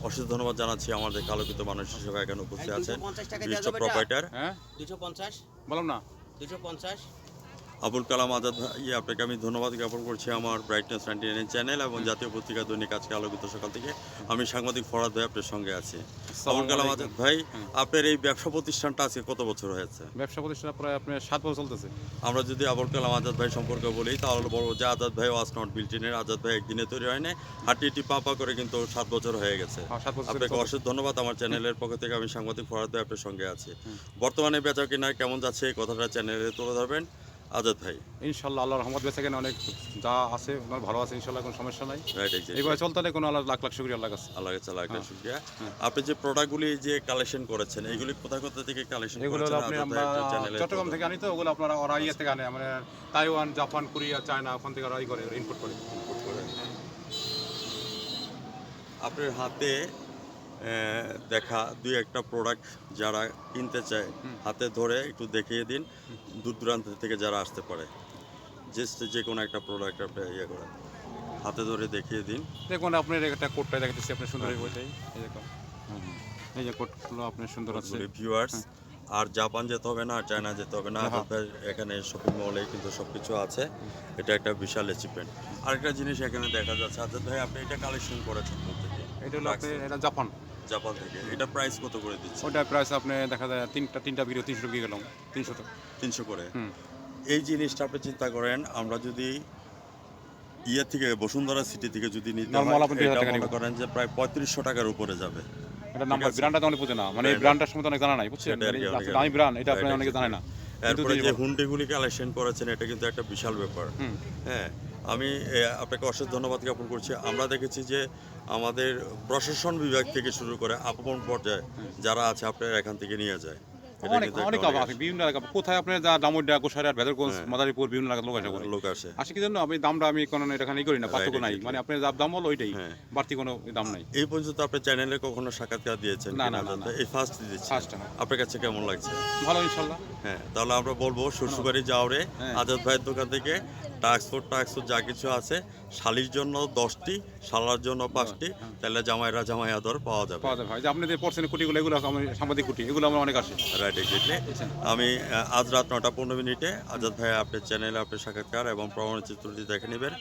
অশেষ ধন্যবাদ জানাচ্ছি আমাদের আলোকিত মানুষ হিসেবে এখানে উপস্থিত আছেন বিশিষ্ট প্রোপাইটার হ্যাঁ 250 বললাম না 250 আবুল কালাম আজাদ ভাই, আপনাকে আমি ধন্যবাদ জ্ঞাপন করছি আমার ব্রাইটনেস 99 চ্যানেল এবং জাতীয় পত্রিকা দৈনিক আজকে আলোকিত সকাল থেকে। আমি সাংবাদিক ফরহাদ ভাই আপনার সঙ্গে আছি। আবুল কালাম আজাদ ভাই, আপনার এই ব্যবসা প্রতিষ্ঠানটা আজকে কত বছর হয়েছে? ব্যবসা প্রতিষ্ঠান প্রায় আপনার 7 বছর চলতেছে। আমরা যদি আবুল কালাম আজাদ ভাই সম্পর্কে বলি তাহলে বলবো যে আজাদ ভাই ওয়াজ নট বিল্টিনের, আজাদ ভাই একদিনে তৈরি হয় না, হাঁটি পা করে কিন্তু 7 বছর হয়ে গেছে। 7 বছর আপনাকে অশেষ ধন্যবাদ। আমার চ্যানেলের পক্ষ থেকে আমি সাংবাদিক ফরহাদ ভাই আপনার সঙ্গে আছি। বর্তমানে বেচা কেনা কেমন যাচ্ছে এই কথাটা চ্যানেলে তুলে ধরবেন আজাদ ভাই। ইনশাল্লাহ আল্লাহর রহমত বেঁচে কেন অনেক যা আছে ওনার ভালো আছে, ইনশাল্লাহ কোনো সমস্যা নাই। রাইট, এইভাবে চলতে হলে কোনো আল্লাহ লাখ লাখ শুকরিয়া আল্লাহ কাছে। আল্লাহ কাছে লাখ লাখ শুকরিয়া। আপনি যে প্রোডাক্টগুলি যে কালেকশন করেছেন এগুলি কোথা থেকে কালেকশন এগুলো করেছেন? হলো আপনি আমরা চট্টগ্রাম থেকে আনি, তো ওগুলো আপনারা ওরা ইয়ে থেকে আনে, মানে তাইওয়ান, জাপান, কোরিয়া, চায়না, ওখান থেকে ওরা করে ইম্পোর্ট করে। আপনার হাতে দেখা দুই একটা প্রোডাক্ট যারা কিনতে চায় হাতে ধরে একটু দেখিয়ে দিন, দূর দূরান্ত থেকে যারা আসতে পারে। যে কোনো একটা প্রোডাক্ট আপনি ইয়ে করেন, হাতে ধরে দেখিয়ে দিন। দেখুন আপনার একটা কোটটা দেখাচ্ছি আপনার সুন্দর ওইটাই, এই দেখুন এই যে কোটগুলো আপনার সুন্দর আছে। ভিউয়ার্স, আর জাপান যেতে হবে না, আর চায়না যেতে হবে না, আপনাদের এখানে শপিং মলে কিন্তু সব কিছু আছে। এটা একটা বিশাল অ্যাচিভমেন্ট। আরেকটা জিনিস এখানে দেখা যাচ্ছে আজাদ ভাই, আপনি এটা কালেকশন করেছেন কোথেকে? এটা হলো আপনি এটা জাপান থেকে। এটা প্রাইস কত করে দিচ্ছে? ওটা প্রাইস আপনি দেখা যায় তিনটা ভিডিও 300 টাকা গেলাম, 300 টাকা 300 করে। এই জিনিসটা আপনি চিন্তা করেন, আমরা যদি ইয়ে থেকে বসুন্ধরা সিটি থেকে যদি নিতে হয়, এটা মনে করেন যে প্রায় 3500 টাকার উপরে যাবে। এটা নাম্বার ব্র্যান্ডটা তো অনেক বুঝে না, মানে এই ব্র্যান্ডটা সম্বন্ধে অনেক জানা নাই, বুঝছেন? দামি ব্র্যান্ড, এটা আপনি অনেকে জানে না। এরপরে যে হুন্ডিগুলি কালেকশন করেছেন এটা কিন্তু একটা বিশাল ব্যাপার। হ্যাঁ, আমি আপনাকে অশেষ ধন্যবাদ জ্ঞাপন করছি। আমরা দেখেছি যে আমাদের প্রশাসন বিভাগ থেকে শুরু করে আপন পর্যায়ে যারা আছে আপনারা এখান থেকে নিয়ে যায়। অনেক আছে বিভিন্ন এলাকা, কোথায় আপনার যা দামোড্ডা, গোসাইরহাট, ভেদরগঞ্জ, মাদারীপুর বিভিন্ন এলাকার লোক আসে। আসে কি জন্য আমি দামটা আমি কোনো এখানে করি না, পার্থক্য নাই, মানে আপনার যা দাম বলো ওইটাই, বাড়তি কোনো দাম নাই। এই পর্যন্ত আপনার চ্যানেলে কখনো সাক্ষাৎকার দিয়েছেন? না, এই ফার্স্ট দিচ্ছি। আপনার কাছে কেমন লাগছে? ভালো ইনশাল্লাহ। হ্যাঁ, তাহলে আমরা বলবো শ্বশুরবাড়ি যাওয়ারে আজাদ ভাইয়ের দোকান থেকে টাক্সফোর্ড যা কিছু আছে, শালির জন্য 10টি, শালার জন্য 5টি, তাহলে জামাই আদর পাওয়া যাবে। ভাই যে আপনি যে পড়ছেন কুটিগুলো, এগুলো সাংবাদিক কুটি, এগুলো আমার অনেক আসে। Right, exactly. আমি আজ রাত 9:15 আজাদ ভাই আপনার চ্যানেলে আপনার সাক্ষাৎকার এবং প্রমাণ চিত্রটি দেখে নেবেন।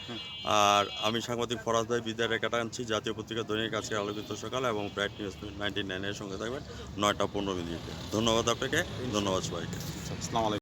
আর আমি সাংবাদিক ফরাজ ভাই বিদায় রেখা টানছি। জাতীয় পত্রিকা দৈনিক আজকে আলোকিত সকাল এবং ব্রাইট নিউজ 99 এর সঙ্গে থাকবেন 9:15। ধন্যবাদ আপনাকে, ধন্যবাদ সবাইকে। আসসালামু আলাইকুম।